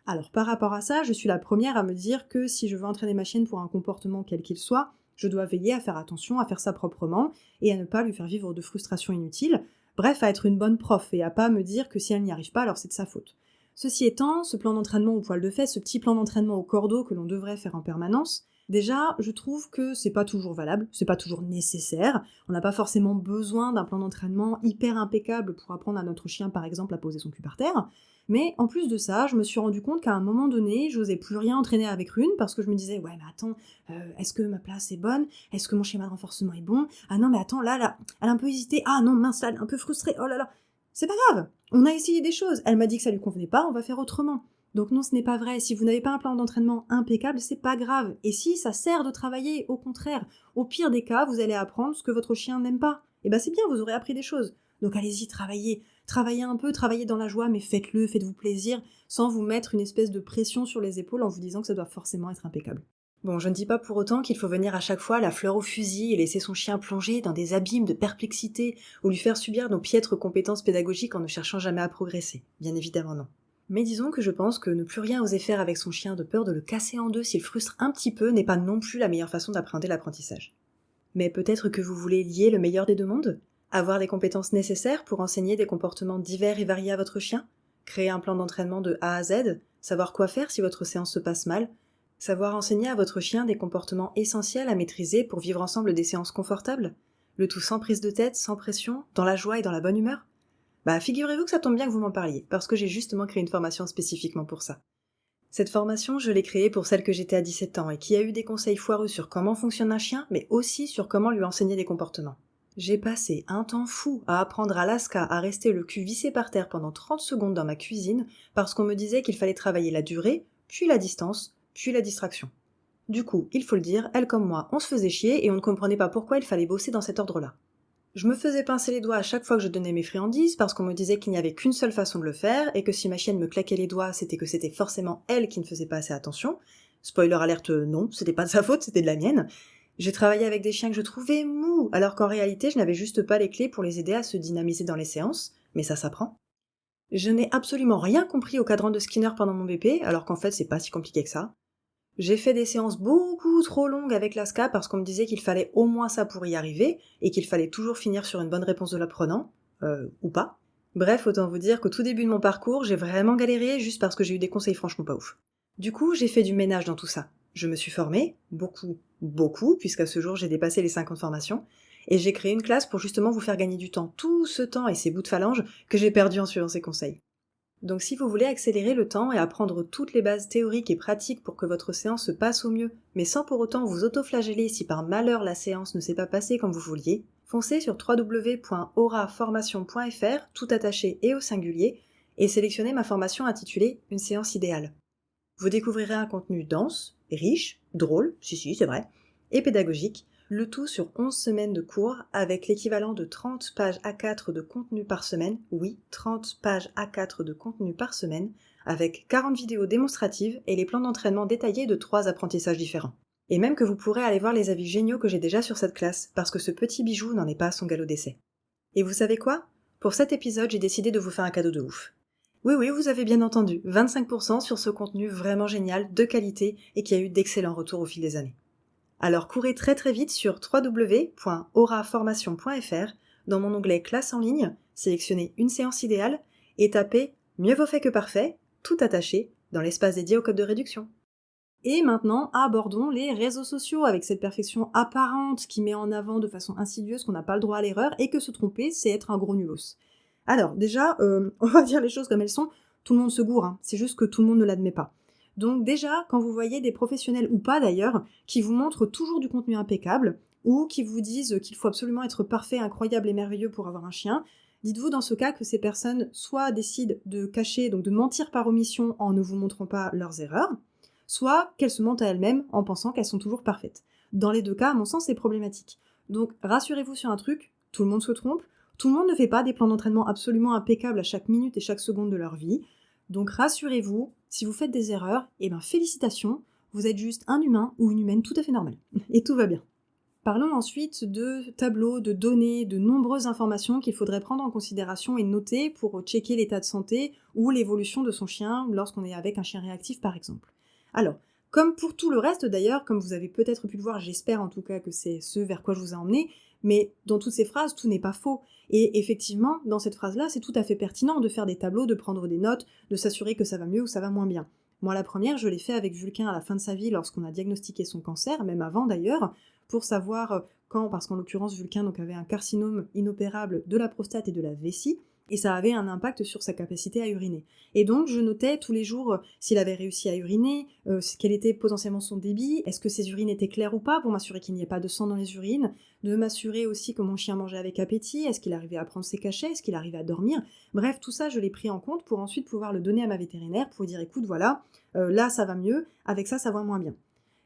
Alors par rapport à ça, je suis la première à me dire que si je veux entraîner ma chienne pour un comportement quel qu'il soit, je dois veiller à faire attention, à faire ça proprement, et à ne pas lui faire vivre de frustration inutile, bref, à être une bonne prof, et à pas me dire que si elle n'y arrive pas, alors c'est de sa faute. Ceci étant, ce plan d'entraînement au poil de fesses, ce petit plan d'entraînement au cordeau que l'on devrait faire en permanence, déjà, je trouve que c'est pas toujours valable, c'est pas toujours nécessaire. On n'a pas forcément besoin d'un plan d'entraînement hyper impeccable pour apprendre à notre chien, par exemple, à poser son cul par terre. Mais en plus de ça, je me suis rendu compte qu'à un moment donné, j'osais plus rien entraîner avec Rune parce que je me disais: ouais, mais attends, est-ce que ma place est bonne? Est-ce que mon schéma de renforcement est bon? Ah non, mais attends, là, elle a un peu hésité. Ah non, mince, là, elle est un peu frustrée. Oh là là. C'est pas grave. On a essayé des choses. Elle m'a dit que ça lui convenait pas, on va faire autrement. Donc non, ce n'est pas vrai. Si vous n'avez pas un plan d'entraînement impeccable, c'est pas grave. Et si ça sert de travailler, au contraire, au pire des cas, vous allez apprendre ce que votre chien n'aime pas. Et ben c'est bien, vous aurez appris des choses. Donc allez-y, travaillez. Travaillez un peu, travaillez dans la joie, mais faites-le, faites-vous plaisir, sans vous mettre une espèce de pression sur les épaules en vous disant que ça doit forcément être impeccable. Bon, je ne dis pas pour autant qu'il faut venir à chaque fois la fleur au fusil et laisser son chien plonger dans des abîmes de perplexité ou lui faire subir nos piètres compétences pédagogiques en ne cherchant jamais à progresser. Bien évidemment non. Mais disons que je pense que ne plus rien oser faire avec son chien de peur de le casser en deux s'il frustre un petit peu n'est pas non plus la meilleure façon d'appréhender l'apprentissage. Mais peut-être que vous voulez lier le meilleur des deux mondes? Avoir les compétences nécessaires pour enseigner des comportements divers et variés à votre chien? Créer un plan d'entraînement de A à Z? Savoir quoi faire si votre séance se passe mal? Savoir enseigner à votre chien des comportements essentiels à maîtriser pour vivre ensemble des séances confortables? Le tout sans prise de tête, sans pression, dans la joie et dans la bonne humeur? Bah figurez-vous que ça tombe bien que vous m'en parliez, parce que j'ai justement créé une formation spécifiquement pour ça. Cette formation, je l'ai créée pour celle que j'étais à 17 ans et qui a eu des conseils foireux sur comment fonctionne un chien, mais aussi sur comment lui enseigner des comportements. J'ai passé un temps fou à apprendre à Alaska à rester le cul vissé par terre pendant 30 secondes dans ma cuisine parce qu'on me disait qu'il fallait travailler la durée, puis la distance, puis la distraction. Du coup, il faut le dire, elle comme moi, on se faisait chier et on ne comprenait pas pourquoi il fallait bosser dans cet ordre-là. Je me faisais pincer les doigts à chaque fois que je donnais mes friandises parce qu'on me disait qu'il n'y avait qu'une seule façon de le faire et que si ma chienne me claquait les doigts, c'était que c'était forcément elle qui ne faisait pas assez attention. Spoiler alerte, non, c'était pas de sa faute, c'était de la mienne. J'ai travaillé avec des chiens que je trouvais mous, alors qu'en réalité je n'avais juste pas les clés pour les aider à se dynamiser dans les séances, mais ça s'apprend. Je n'ai absolument rien compris au cadran de Skinner pendant mon BP, alors qu'en fait c'est pas si compliqué que ça. J'ai fait des séances beaucoup trop longues avec l'ASCA parce qu'on me disait qu'il fallait au moins ça pour y arriver, et qu'il fallait toujours finir sur une bonne réponse de l'apprenant, ou pas. Bref, autant vous dire qu'au tout début de mon parcours, j'ai vraiment galéré juste parce que j'ai eu des conseils franchement pas ouf. Du coup, j'ai fait du ménage dans tout ça. Je me suis formée, beaucoup, puisqu'à ce jour j'ai dépassé les 50 formations, et j'ai créé une classe pour justement vous faire gagner du temps, tout ce temps et ces bouts de phalange que j'ai perdus en suivant ces conseils. Donc si vous voulez accélérer le temps et apprendre toutes les bases théoriques et pratiques pour que votre séance se passe au mieux, mais sans pour autant vous autoflageller si par malheur la séance ne s'est pas passée comme vous vouliez, foncez sur www.auraformation.fr, tout attaché et au singulier, et sélectionnez ma formation intitulée « Une séance idéale ». Vous découvrirez un contenu dense, riche, drôle, si c'est vrai, et pédagogique, le tout sur 11 semaines de cours avec l'équivalent de 30 pages A4 de contenu par semaine, oui, 30 pages A4 de contenu par semaine, avec 40 vidéos démonstratives et les plans d'entraînement détaillés de 3 apprentissages différents. Et même que vous pourrez aller voir les avis géniaux que j'ai déjà sur cette classe, parce que ce petit bijou n'en est pas à son galop d'essai. Et vous savez quoi ? Pour cet épisode, j'ai décidé de vous faire un cadeau de ouf. Oui, vous avez bien entendu, 25% sur ce contenu vraiment génial, de qualité, et qui a eu d'excellents retours au fil des années. Alors courez très vite sur www.auraformation.fr, dans mon onglet classe en ligne, sélectionnez une séance idéale, et tapez mieux vaut fait que parfait, tout attaché, dans l'espace dédié au code de réduction. Et maintenant, abordons les réseaux sociaux avec cette perfection apparente qui met en avant de façon insidieuse qu'on n'a pas le droit à l'erreur et que se tromper, c'est être un gros nulos. Alors déjà, on va dire les choses comme elles sont, tout le monde se gourre, hein, c'est juste que tout le monde ne l'admet pas. Donc déjà, quand vous voyez des professionnels ou pas d'ailleurs, qui vous montrent toujours du contenu impeccable, ou qui vous disent qu'il faut absolument être parfait, incroyable et merveilleux pour avoir un chien, dites-vous dans ce cas que ces personnes soit décident de cacher, donc de mentir par omission en ne vous montrant pas leurs erreurs, soit qu'elles se mentent à elles-mêmes en pensant qu'elles sont toujours parfaites. Dans les deux cas, à mon sens, c'est problématique. Donc rassurez-vous sur un truc, tout le monde se trompe, tout le monde ne fait pas des plans d'entraînement absolument impeccables à chaque minute et chaque seconde de leur vie. Donc rassurez-vous, si vous faites des erreurs, félicitations, vous êtes juste un humain ou une humaine tout à fait normale. Et tout va bien. Parlons ensuite de tableaux, de données, de nombreuses informations qu'il faudrait prendre en considération et noter pour checker l'état de santé ou l'évolution de son chien lorsqu'on est avec un chien réactif par exemple. Alors, comme pour tout le reste d'ailleurs, comme vous avez peut-être pu le voir, j'espère en tout cas que c'est ce vers quoi je vous ai emmené, mais dans toutes ces phrases, tout n'est pas faux. Et effectivement, dans cette phrase-là, c'est tout à fait pertinent de faire des tableaux, de prendre des notes, de s'assurer que ça va mieux ou ça va moins bien. Moi, la première, je l'ai fait avec Vulcain à la fin de sa vie lorsqu'on a diagnostiqué son cancer, même avant d'ailleurs, pour savoir quand, parce qu'en l'occurrence, Vulcain donc, avait un carcinome inopérable de la prostate et de la vessie, et ça avait un impact sur sa capacité à uriner. Et donc je notais tous les jours s'il avait réussi à uriner, quel était potentiellement son débit, est-ce que ses urines étaient claires ou pas, pour m'assurer qu'il n'y ait pas de sang dans les urines, de m'assurer aussi que mon chien mangeait avec appétit, est-ce qu'il arrivait à prendre ses cachets, est-ce qu'il arrivait à dormir, bref, tout ça je l'ai pris en compte pour ensuite pouvoir le donner à ma vétérinaire pour lui dire écoute voilà, là ça va mieux, avec ça va moins bien.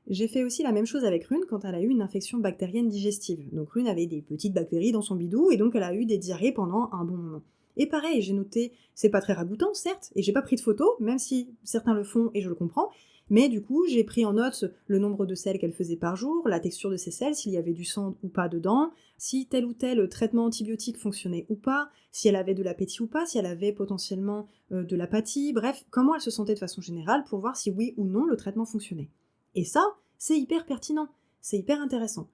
J'ai fait aussi la même chose avec Rune quand elle a eu une infection bactérienne digestive. Donc Rune avait des petites bactéries dans son bidou et donc elle a eu des diarrhées pendant un bon moment. Et pareil, j'ai noté, c'est pas très ragoûtant certes, et j'ai pas pris de photos, même si certains le font et je le comprends, mais du coup j'ai pris en note le nombre de selles qu'elle faisait par jour, la texture de ces selles, s'il y avait du sang ou pas dedans, si tel ou tel traitement antibiotique fonctionnait ou pas, si elle avait de l'appétit ou pas, si elle avait potentiellement de l'apathie, bref, comment elle se sentait de façon générale pour voir si oui ou non le traitement fonctionnait. Et ça, c'est hyper pertinent, c'est hyper intéressant.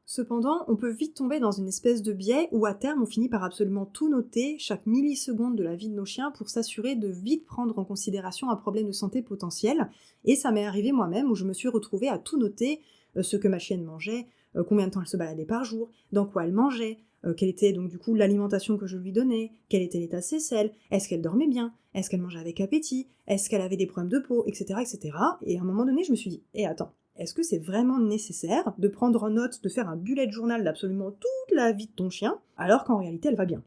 Cependant, on peut vite tomber dans une espèce de biais où à terme on finit par absolument tout noter, chaque milliseconde de la vie de nos chiens pour s'assurer de vite prendre en considération un problème de santé potentiel. Et ça m'est arrivé moi-même où je me suis retrouvée à tout noter, ce que ma chienne mangeait, combien de temps elle se baladait par jour, dans quoi elle mangeait, quelle était donc du coup l'alimentation que je lui donnais, quel était l'état de ses selles, est-ce qu'elle dormait bien, est-ce qu'elle mangeait avec appétit, est-ce qu'elle avait des problèmes de peau, etc. etc. Et à un moment donné, je me suis dit, attends, est-ce que c'est vraiment nécessaire de prendre en note, de faire un bullet journal d'absolument toute la vie de ton chien, alors qu'en réalité elle va bien?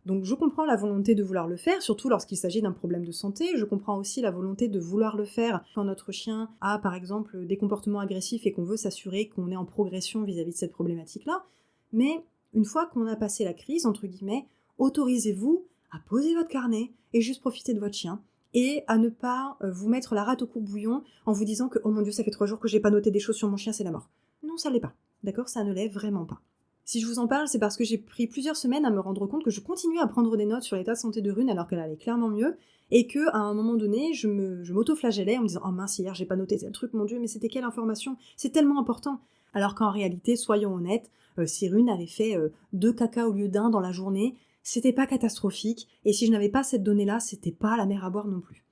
Donc je comprends la volonté de vouloir le faire, surtout lorsqu'il s'agit d'un problème de santé. Je comprends aussi la volonté de vouloir le faire quand notre chien a par exemple des comportements agressifs et qu'on veut s'assurer qu'on est en progression vis-à-vis de cette problématique-là. Mais une fois qu'on a passé la crise, entre guillemets, autorisez-vous à poser votre carnet et juste profiter de votre chien et à ne pas vous mettre la rate au courbouillon en vous disant que « Oh mon Dieu, ça fait 3 jours que j'ai pas noté des choses sur mon chien, c'est la mort ». Non, ça l'est pas. D'accord? Ça ne l'est vraiment pas. Si je vous en parle, c'est parce que j'ai pris plusieurs semaines à me rendre compte que je continuais à prendre des notes sur l'état de santé de Rune alors qu'elle allait clairement mieux, et que à un moment donné, je m'auto-flagellais en me disant « Oh mince, hier j'ai pas noté tel truc, mon Dieu, mais c'était quelle information? C'est tellement important !» Alors qu'en réalité, soyons honnêtes, si Rune avait fait 2 caca au lieu d'un dans la journée, c'était pas catastrophique, et si je n'avais pas cette donnée-là, c'était pas la mer à boire non plus.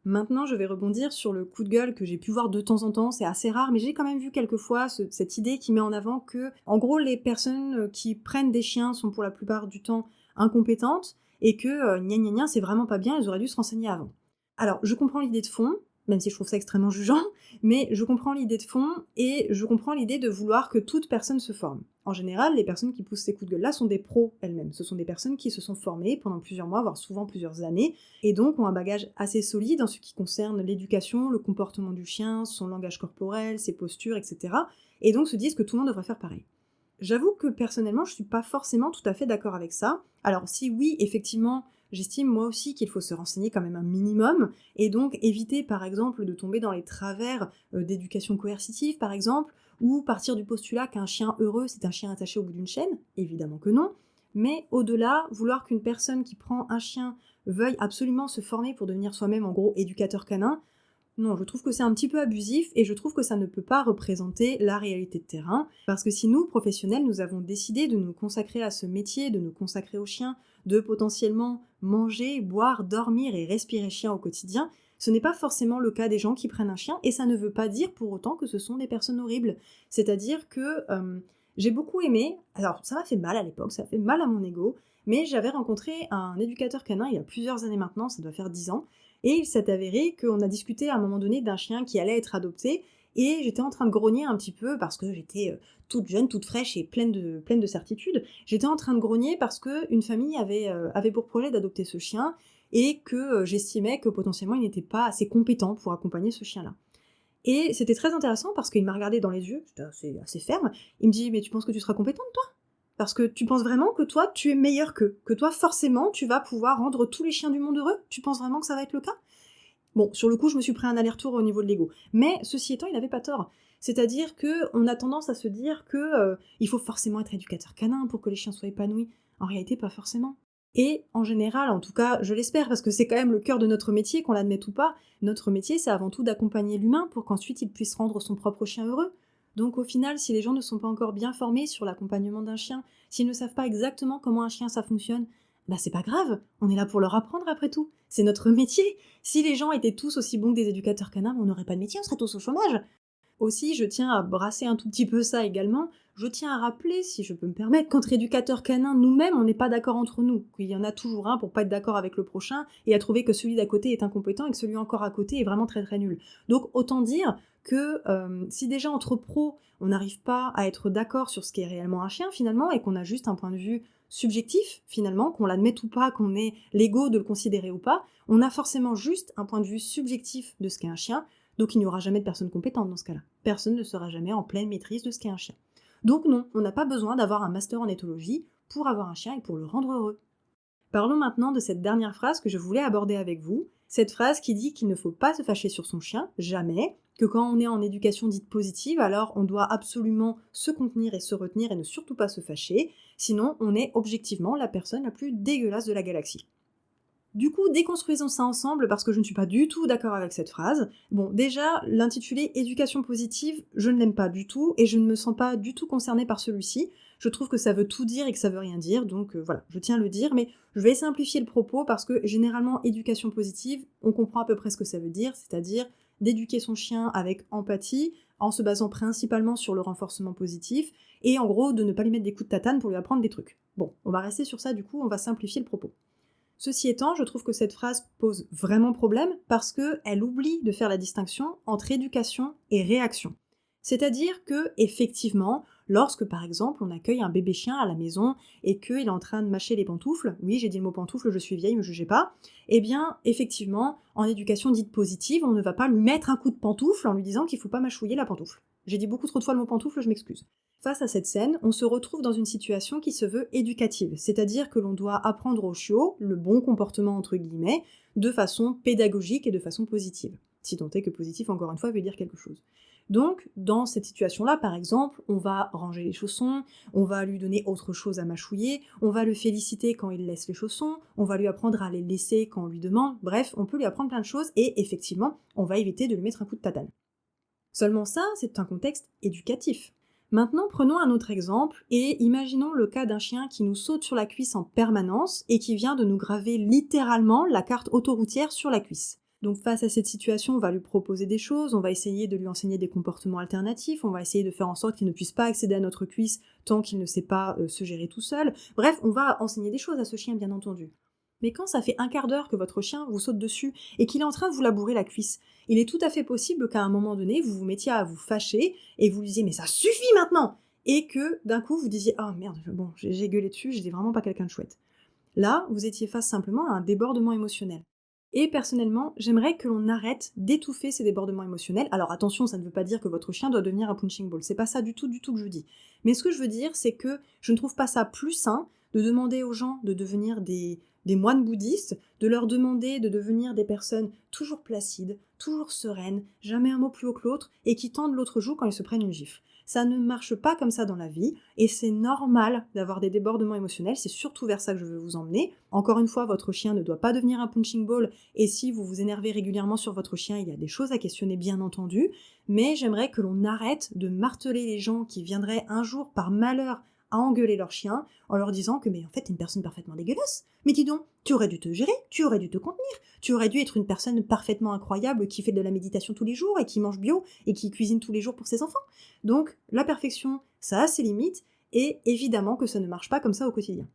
Maintenant, je vais rebondir sur le coup de gueule que j'ai pu voir de temps en temps, c'est assez rare, mais j'ai quand même vu quelques fois cette idée qui met en avant que, en gros, les personnes qui prennent des chiens sont pour la plupart du temps incompétentes, et que gna gna gna, c'est vraiment pas bien, ils auraient dû se renseigner avant. Alors, je comprends l'idée de fond, même si je trouve ça extrêmement jugeant, mais je comprends l'idée de fond, et je comprends l'idée de vouloir que toute personne se forme. En général, les personnes qui poussent ces coups de gueule-là sont des pros elles-mêmes. Ce sont des personnes qui se sont formées pendant plusieurs mois, voire souvent plusieurs années, et donc ont un bagage assez solide en ce qui concerne l'éducation, le comportement du chien, son langage corporel, ses postures, etc. Et donc se disent que tout le monde devrait faire pareil. J'avoue que personnellement, je suis pas forcément tout à fait d'accord avec ça. Alors si oui, effectivement, j'estime moi aussi qu'il faut se renseigner quand même un minimum, et donc éviter par exemple de tomber dans les travers d'éducation coercitive par exemple, ou partir du postulat qu'un chien heureux c'est un chien attaché au bout d'une chaîne, évidemment que non, mais au-delà, vouloir qu'une personne qui prend un chien veuille absolument se former pour devenir soi-même en gros éducateur canin, non, je trouve que c'est un petit peu abusif et je trouve que ça ne peut pas représenter la réalité de terrain, parce que si nous, professionnels, nous avons décidé de nous consacrer à ce métier, de nous consacrer aux chiens, de potentiellement manger, boire, dormir et respirer chien au quotidien, ce n'est pas forcément le cas des gens qui prennent un chien, et ça ne veut pas dire pour autant que ce sont des personnes horribles. C'est-à-dire que j'ai beaucoup aimé, alors ça m'a fait mal à l'époque, ça a fait mal à mon ego, mais j'avais rencontré un éducateur canin il y a plusieurs années maintenant, ça doit faire 10 ans, et il s'est avéré qu'on a discuté à un moment donné d'un chien qui allait être adopté, et j'étais en train de grogner un petit peu parce que j'étais toute jeune, toute fraîche et pleine de certitude. J'étais en train de grogner parce qu'une famille avait pour projet d'adopter ce chien, et que j'estimais que potentiellement il n'était pas assez compétent pour accompagner ce chien-là. Et c'était très intéressant parce qu'il m'a regardé dans les yeux, c'était assez ferme, il me dit « Mais tu penses que tu seras compétente, toi ? Parce que tu penses vraiment que toi, tu es meilleur qu'eux, que toi, forcément, tu vas pouvoir rendre tous les chiens du monde heureux ? Tu penses vraiment que ça va être le cas ?» Bon, sur le coup, je me suis pris un aller-retour au niveau de l'ego. Mais, ceci étant, il n'avait pas tort. C'est-à-dire qu'on a tendance à se dire que il faut forcément être éducateur canin pour que les chiens soient épanouis. En réalité, pas forcément. Et en général, en tout cas, je l'espère, parce que c'est quand même le cœur de notre métier, qu'on l'admette ou pas, notre métier, c'est avant tout d'accompagner l'humain pour qu'ensuite il puisse rendre son propre chien heureux. Donc au final, si les gens ne sont pas encore bien formés sur l'accompagnement d'un chien, s'ils ne savent pas exactement comment un chien ça fonctionne, bah c'est pas grave, on est là pour leur apprendre après tout. C'est notre métier. Si les gens étaient tous aussi bons que des éducateurs canins, on n'aurait pas de métier, on serait tous au chômage. Aussi, je tiens à brasser un tout petit peu ça également, je tiens à rappeler, si je peux me permettre, qu'entre éducateurs canins, nous-mêmes, on n'est pas d'accord entre nous, qu'il y en a toujours un pour pas être d'accord avec le prochain, et à trouver que celui d'à côté est incompétent et que celui encore à côté est vraiment très très nul. Donc autant dire que si déjà entre pros, on n'arrive pas à être d'accord sur ce qu'est réellement un chien finalement, et qu'on a juste un point de vue subjectif finalement, qu'on l'admette ou pas, qu'on ait l'ego de le considérer ou pas, on a forcément juste un point de vue subjectif de ce qu'est un chien, donc il n'y aura jamais de personne compétente dans ce cas-là. Personne ne sera jamais en pleine maîtrise de ce qu'est un chien. Donc non, on n'a pas besoin d'avoir un master en éthologie pour avoir un chien et pour le rendre heureux. Parlons maintenant de cette dernière phrase que je voulais aborder avec vous, cette phrase qui dit qu'il ne faut pas se fâcher sur son chien, jamais, que quand on est en éducation dite positive, alors on doit absolument se contenir et se retenir et ne surtout pas se fâcher, sinon on est objectivement la personne la plus dégueulasse de la galaxie. Du coup, déconstruisons ça ensemble parce que je ne suis pas du tout d'accord avec cette phrase. Bon, déjà, l'intitulé éducation positive, je ne l'aime pas du tout et je ne me sens pas du tout concernée par celui-ci. Je trouve que ça veut tout dire et que ça veut rien dire, donc voilà, je tiens à le dire, mais je vais simplifier le propos parce que généralement, éducation positive, on comprend à peu près ce que ça veut dire, c'est-à-dire d'éduquer son chien avec empathie, en se basant principalement sur le renforcement positif, et en gros de ne pas lui mettre des coups de tatane pour lui apprendre des trucs. Bon, on va rester sur ça du coup, on va simplifier le propos. Ceci étant, je trouve que cette phrase pose vraiment problème parce qu'elle oublie de faire la distinction entre éducation et réaction. C'est-à-dire que, effectivement, lorsque par exemple on accueille un bébé chien à la maison et qu'il est en train de mâcher les pantoufles, oui j'ai dit le mot pantoufle, je suis vieille, me jugez pas, eh bien effectivement, en éducation dite positive, on ne va pas lui mettre un coup de pantoufle en lui disant qu'il faut pas mâchouiller la pantoufle. J'ai dit beaucoup trop de fois le mot pantoufle, je m'excuse. Face à cette scène, on se retrouve dans une situation qui se veut éducative, c'est-à-dire que l'on doit apprendre au chiot le bon comportement entre guillemets, de façon pédagogique et de façon positive. Si tant est que positif, encore une fois, veut dire quelque chose. Donc, dans cette situation-là, par exemple, on va ranger les chaussons, on va lui donner autre chose à mâchouiller, on va le féliciter quand il laisse les chaussons, on va lui apprendre à les laisser quand on lui demande, bref, on peut lui apprendre plein de choses et effectivement, on va éviter de lui mettre un coup de tatane. Seulement ça, c'est un contexte éducatif. Maintenant, prenons un autre exemple et imaginons le cas d'un chien qui nous saute sur la cuisse en permanence et qui vient de nous graver littéralement la carte autoroutière sur la cuisse. Donc face à cette situation, on va lui proposer des choses, on va essayer de lui enseigner des comportements alternatifs, on va essayer de faire en sorte qu'il ne puisse pas accéder à notre cuisse tant qu'il ne sait pas se gérer tout seul. Bref, on va enseigner des choses à ce chien, bien entendu. Mais quand ça fait un quart d'heure que votre chien vous saute dessus et qu'il est en train de vous labourer la cuisse, il est tout à fait possible qu'à un moment donné, vous vous mettiez à vous fâcher et vous lui disiez « mais ça suffit maintenant !» et que d'un coup vous disiez « ah merde, bon, j'ai gueulé dessus, j'étais vraiment pas quelqu'un de chouette ». Là, vous étiez face simplement à un débordement émotionnel. Et personnellement, j'aimerais que l'on arrête d'étouffer ces débordements émotionnels. Alors attention, ça ne veut pas dire que votre chien doit devenir un punching ball, c'est pas ça du tout que je dis. Mais ce que je veux dire, c'est que je ne trouve pas ça plus sain de demander aux gens de devenir des moines bouddhistes, de leur demander de devenir des personnes toujours placides, toujours sereines, jamais un mot plus haut que l'autre, et qui tendent l'autre joue quand ils se prennent une gifle. Ça ne marche pas comme ça dans la vie, et c'est normal d'avoir des débordements émotionnels, c'est surtout vers ça que je veux vous emmener. Encore une fois, votre chien ne doit pas devenir un punching ball, et si vous vous énervez régulièrement sur votre chien, il y a des choses à questionner bien entendu, mais j'aimerais que l'on arrête de marteler les gens qui viendraient un jour par malheur à engueuler leur chien en leur disant que mais en fait t'es une personne parfaitement dégueulasse. Mais dis donc, tu aurais dû te gérer, tu aurais dû te contenir, tu aurais dû être une personne parfaitement incroyable qui fait de la méditation tous les jours et qui mange bio et qui cuisine tous les jours pour ses enfants. Donc la perfection, ça a ses limites et évidemment que ça ne marche pas comme ça au quotidien.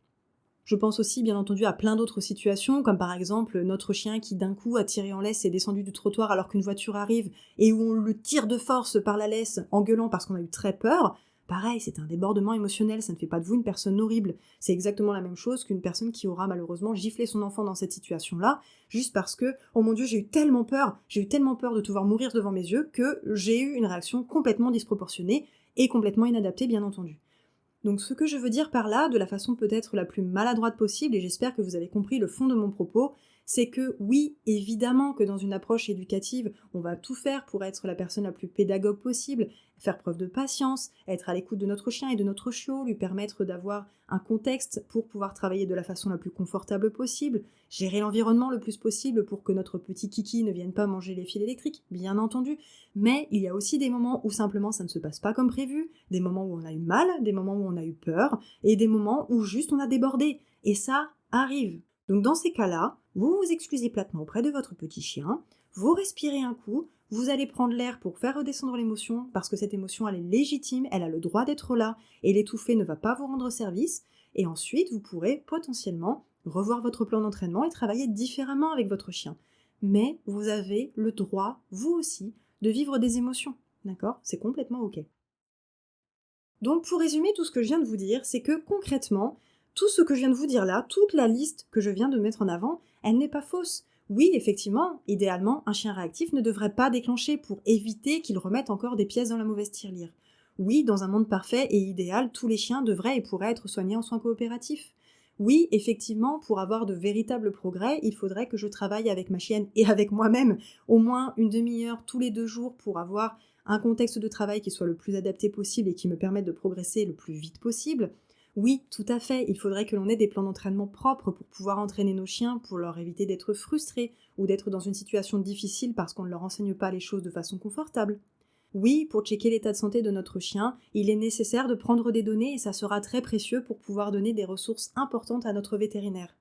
Je pense aussi bien entendu à plein d'autres situations, comme par exemple notre chien qui d'un coup a tiré en laisse et est descendu du trottoir alors qu'une voiture arrive et où on le tire de force par la laisse en gueulant parce qu'on a eu très peur. Pareil, c'est un débordement émotionnel, ça ne fait pas de vous une personne horrible. C'est exactement la même chose qu'une personne qui aura malheureusement giflé son enfant dans cette situation-là, juste parce que, oh mon Dieu, j'ai eu tellement peur de te voir mourir devant mes yeux, que j'ai eu une réaction complètement disproportionnée et complètement inadaptée, bien entendu. Donc ce que je veux dire par là, de la façon peut-être la plus maladroite possible, et j'espère que vous avez compris le fond de mon propos, c'est que oui, évidemment que dans une approche éducative, on va tout faire pour être la personne la plus pédagogue possible, faire preuve de patience, être à l'écoute de notre chien et de notre chiot, lui permettre d'avoir un contexte pour pouvoir travailler de la façon la plus confortable possible, gérer l'environnement le plus possible pour que notre petit kiki ne vienne pas manger les fils électriques, bien entendu, mais il y a aussi des moments où simplement ça ne se passe pas comme prévu, des moments où on a eu mal, des moments où on a eu peur, et des moments où juste on a débordé, et ça arrive. Donc dans ces cas-là, vous vous excusez platement auprès de votre petit chien, vous respirez un coup, vous allez prendre l'air pour faire redescendre l'émotion, parce que cette émotion elle est légitime, elle a le droit d'être là, et l'étouffer ne va pas vous rendre service, et ensuite vous pourrez potentiellement revoir votre plan d'entraînement et travailler différemment avec votre chien. Mais vous avez le droit, vous aussi, de vivre des émotions, d'accord ? C'est complètement ok. Donc pour résumer tout ce que je viens de vous dire, c'est que concrètement, tout ce que je viens de vous dire là, toute la liste que je viens de mettre en avant, elle n'est pas fausse. Oui, effectivement, idéalement, un chien réactif ne devrait pas déclencher pour éviter qu'il remette encore des pièces dans la mauvaise tirelire. Oui, dans un monde parfait et idéal, tous les chiens devraient et pourraient être soignés en soins coopératifs. Oui, effectivement, pour avoir de véritables progrès, il faudrait que je travaille avec ma chienne et avec moi-même au moins une demi-heure tous les 2 jours pour avoir un contexte de travail qui soit le plus adapté possible et qui me permette de progresser le plus vite possible. Oui, tout à fait, il faudrait que l'on ait des plans d'entraînement propres pour pouvoir entraîner nos chiens, pour leur éviter d'être frustrés ou d'être dans une situation difficile parce qu'on ne leur enseigne pas les choses de façon confortable. Oui, pour checker l'état de santé de notre chien, il est nécessaire de prendre des données et ça sera très précieux pour pouvoir donner des ressources importantes à notre vétérinaire.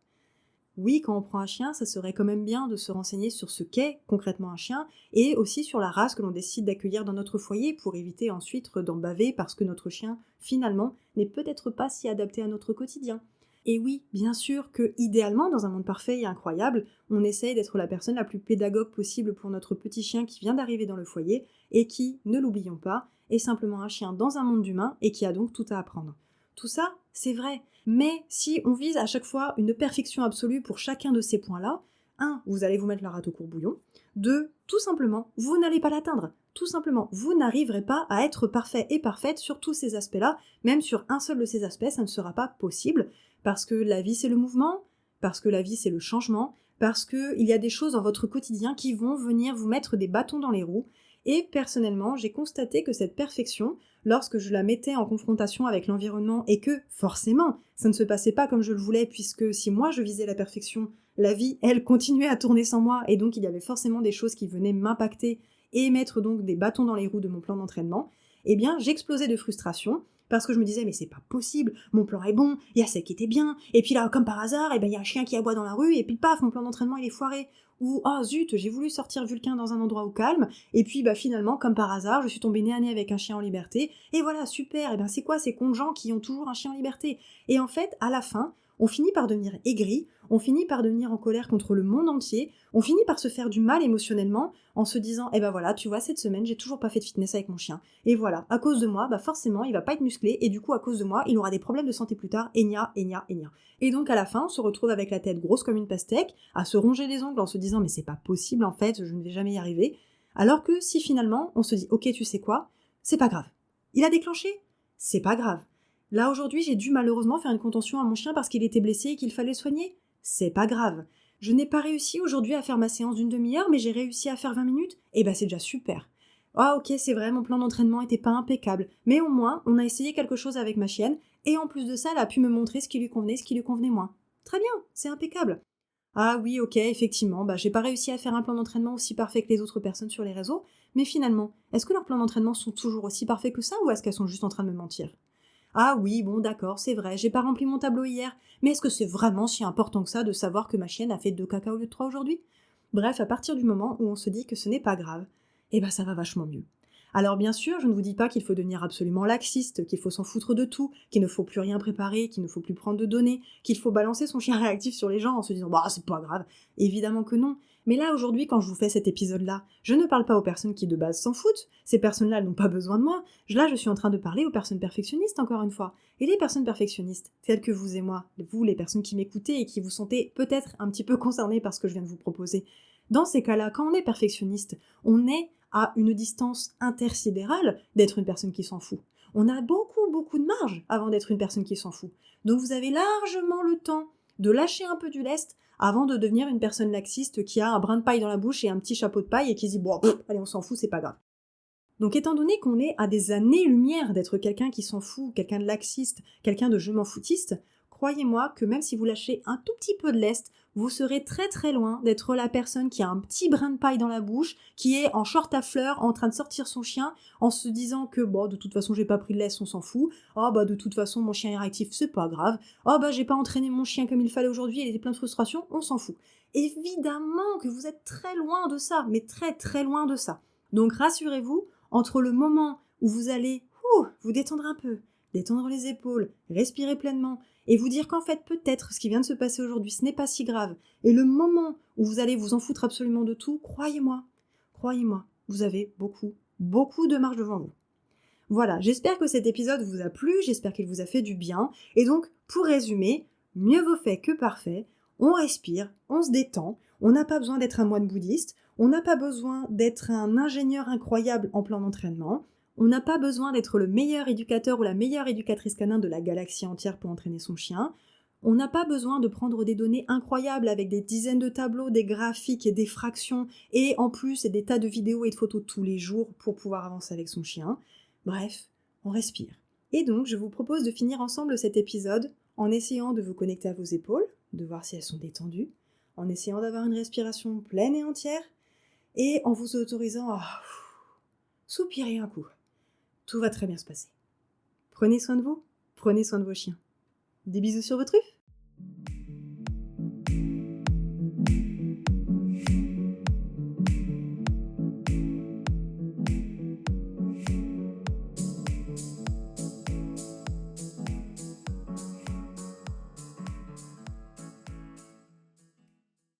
Oui, quand on prend un chien, ça serait quand même bien de se renseigner sur ce qu'est concrètement un chien et aussi sur la race que l'on décide d'accueillir dans notre foyer pour éviter ensuite d'en baver parce que notre chien, finalement, n'est peut-être pas si adapté à notre quotidien. Et oui, bien sûr que, idéalement, dans un monde parfait et incroyable, on essaye d'être la personne la plus pédagogue possible pour notre petit chien qui vient d'arriver dans le foyer et qui, ne l'oublions pas, est simplement un chien dans un monde d'humains et qui a donc tout à apprendre. Tout ça, c'est vrai. Mais si on vise à chaque fois une perfection absolue pour chacun de ces points-là, 1. Vous allez vous mettre la rate au courbouillon. 2. Tout simplement, vous n'allez pas l'atteindre. Tout simplement, vous n'arriverez pas à être parfait et parfaite sur tous ces aspects-là. Même sur un seul de ces aspects, ça ne sera pas possible. Parce que la vie, c'est le mouvement. Parce que la vie, c'est le changement. Parce qu'il y a des choses dans votre quotidien qui vont venir vous mettre des bâtons dans les roues. Et personnellement, j'ai constaté que cette perfection, lorsque je la mettais en confrontation avec l'environnement et que, forcément, ça ne se passait pas comme je le voulais, puisque si moi je visais la perfection, la vie, elle, continuait à tourner sans moi, et donc il y avait forcément des choses qui venaient m'impacter et mettre donc des bâtons dans les roues de mon plan d'entraînement, eh bien j'explosais de frustration, parce que je me disais, mais c'est pas possible, mon plan est bon, il y a celle qui était bien, et puis là, comme par hasard, eh ben, il y a un chien qui aboie dans la rue, et puis paf, mon plan d'entraînement il est foiré. Ou, ah zut, j'ai voulu sortir Vulcain dans un endroit au calme, et puis bah finalement, comme par hasard, je suis tombée nez à nez avec un chien en liberté, et voilà, super, et ben c'est quoi ces cons de gens qui ont toujours un chien en liberté? Et en fait, à la fin, on finit par devenir aigri, on finit par devenir en colère contre le monde entier, on finit par se faire du mal émotionnellement en se disant, eh ben voilà, tu vois, cette semaine, j'ai toujours pas fait de fitness avec mon chien. Et voilà, à cause de moi, bah forcément, il va pas être musclé, et du coup, à cause de moi, il aura des problèmes de santé plus tard, et gna, et gna, et gna. Et donc à la fin, on se retrouve avec la tête grosse comme une pastèque, à se ronger les ongles en se disant, mais c'est pas possible en fait, je ne vais jamais y arriver. Alors que si finalement, on se dit, ok, tu sais quoi, c'est pas grave. Il a déclenché? C'est pas grave. Là aujourd'hui, j'ai dû malheureusement faire une contention à mon chien parce qu'il était blessé et qu'il fallait le soigner. C'est pas grave. Je n'ai pas réussi aujourd'hui à faire ma séance d'une demi-heure, mais j'ai réussi à faire 20 minutes. Et ben c'est déjà super. Ah ok, c'est vrai, mon plan d'entraînement était pas impeccable, mais au moins, on a essayé quelque chose avec ma chienne, et en plus de ça, elle a pu me montrer ce qui lui convenait, ce qui lui convenait moins. Très bien, c'est impeccable. Ah oui, ok, effectivement, bah j'ai pas réussi à faire un plan d'entraînement aussi parfait que les autres personnes sur les réseaux, mais finalement, est-ce que leurs plans d'entraînement sont toujours aussi parfaits que ça, ou est-ce qu'elles sont juste en train de me mentir? Ah oui, bon d'accord, c'est vrai, j'ai pas rempli mon tableau hier, mais est-ce que c'est vraiment si important que ça de savoir que ma chienne a fait 2 caca au lieu de 3 aujourd'hui? Bref, à partir du moment où on se dit que ce n'est pas grave, eh ben ça va vachement mieux. Alors bien sûr, je ne vous dis pas qu'il faut devenir absolument laxiste, qu'il faut s'en foutre de tout, qu'il ne faut plus rien préparer, qu'il ne faut plus prendre de données, qu'il faut balancer son chien réactif sur les gens en se disant bah c'est pas grave. Évidemment que non. Mais là aujourd'hui, quand je vous fais cet épisode-là, je ne parle pas aux personnes qui de base s'en foutent. Ces personnes-là, elles n'ont pas besoin de moi. Là, je suis en train de parler aux personnes perfectionnistes encore une fois. Et les personnes perfectionnistes, telles que vous et moi, vous les personnes qui m'écoutez et qui vous sentez peut-être un petit peu concernées par ce que je viens de vous proposer. Dans ces cas-là, quand on est perfectionniste, on est à une distance intersidérale d'être une personne qui s'en fout. On a beaucoup de marge avant d'être une personne qui s'en fout. Donc vous avez largement le temps de lâcher un peu du lest avant de devenir une personne laxiste qui a un brin de paille dans la bouche et un petit chapeau de paille et qui se dit bon, allez, on s'en fout, c'est pas grave. Donc étant donné qu'on est à des années-lumière d'être quelqu'un qui s'en fout, quelqu'un de laxiste, quelqu'un de je m'en foutiste, croyez-moi que même si vous lâchez un tout petit peu de lest, vous serez très loin d'être la personne qui a un petit brin de paille dans la bouche, qui est en short à fleurs, en train de sortir son chien, en se disant que bon, de toute façon j'ai pas pris de lest, on s'en fout, oh bah de toute façon mon chien est réactif, c'est pas grave, oh bah j'ai pas entraîné mon chien comme il fallait aujourd'hui, il était plein de frustration, on s'en fout. Évidemment que vous êtes très loin de ça, mais très loin de ça. Donc rassurez-vous, entre le moment où vous allez vous détendre un peu, détendre les épaules, respirer pleinement, et vous dire qu'en fait peut-être ce qui vient de se passer aujourd'hui ce n'est pas si grave, et le moment où vous allez vous en foutre absolument de tout, croyez-moi, vous avez beaucoup de marge devant vous. Voilà, j'espère que cet épisode vous a plu, j'espère qu'il vous a fait du bien, et donc pour résumer, mieux vaut fait que parfait, on respire, on se détend, on n'a pas besoin d'être un moine bouddhiste, on n'a pas besoin d'être un ingénieur incroyable en plan d'entraînement, on n'a pas besoin d'être le meilleur éducateur ou la meilleure éducatrice canin de la galaxie entière pour entraîner son chien, on n'a pas besoin de prendre des données incroyables avec des dizaines de tableaux, des graphiques et des fractions, et en plus des tas de vidéos et de photos tous les jours pour pouvoir avancer avec son chien. Bref, on respire. Et donc, je vous propose de finir ensemble cet épisode en essayant de vous connecter à vos épaules, de voir si elles sont détendues, en essayant d'avoir une respiration pleine et entière, et en vous autorisant à soupirer un coup. Tout va très bien se passer. Prenez soin de vous, prenez soin de vos chiens. Des bisous sur vos truffes!